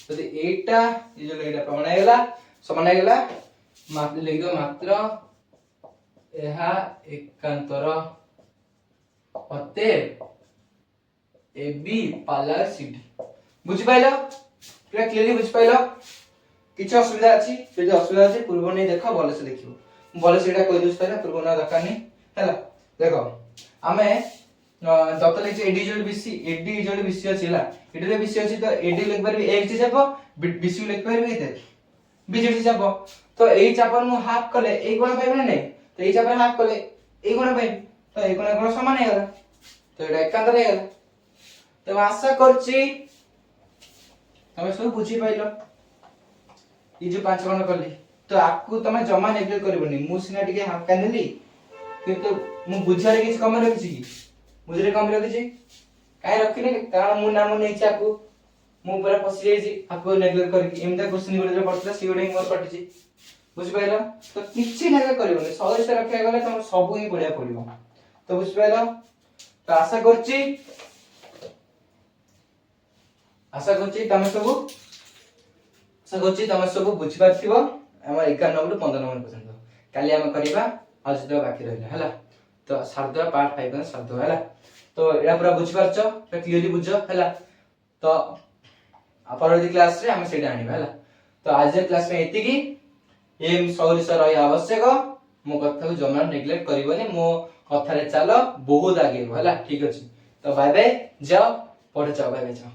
तो एटा इक्वल एटा कोण आइला समान आइला मात्र लिख दो मात्र एहा एकांतर अते ab पार्लर cd बुझ पाइलो पूरा क्लियरली बुझ पाइलो किछ असुविधा अछि যদি असुविधा अछि पूर्व नै देखो भले से देखियो भले से एटा कहि दोस पहले पूर्व ना दरकार नै हैला देखो आमे दत्त लिखि AD equal BC AD equal BC अछि हैला एडी रे बीसी अछि तो एडी लिख परबी x चाप बीसी लिख परबी केते बीजेडी चाप तो एई चापर मु हाफ कले ए कोण पाइबे नै तो एई चापर हाफ कले ए कोण पाइबे तो ए कोण समान हे गला तो एटा एकांतर हे गला तो आशा करछि तमे सब बुझी पाइलो ये जो पांच कोण करली तो आकु तमे जमा नेग्लेक्ट करबोनी मु सिना टिके हाफ कानेली किंतु मु बुझारे किछ कम रखछि की बुझरे कम रखछि काई रखिने कारण मु नाम नै चाकू मु पूरा फसी जाईछि आकु नेग्लेक्ट करकी एमता क्वेश्चन गुडे पड़तला सीओडी मोर कटिछि बुझ पाइलो तो किछि नेग्लेक्ट करबोनी सहजता रखिया गले तम सब ही बढ़िया पड़िबो तो बुझ पाइलो तो आशा करछि तमे सब बुझि पारथिबो हमर 11 नंबर 15 नंबर पर्यंत काली हम करबा आज तो बाकी रहला हला तो शारदा पार्ट 5 में शारदा हला तो एडा पूरा बुझि पारछो तो क्लियरली बुझो हला तो परवर्ती क्लास रे हम सेटा आनिबा हला तो आज क्लास में एति की एम सौरिस रही आवश्यक मो कथा को जमा नेग्लेक्ट करबोनी मो कथा रे चलो बहुत आगे हला ठीक अछि तो बाय बाय जाओ पढ़ जाओ बाय बाय जाओ।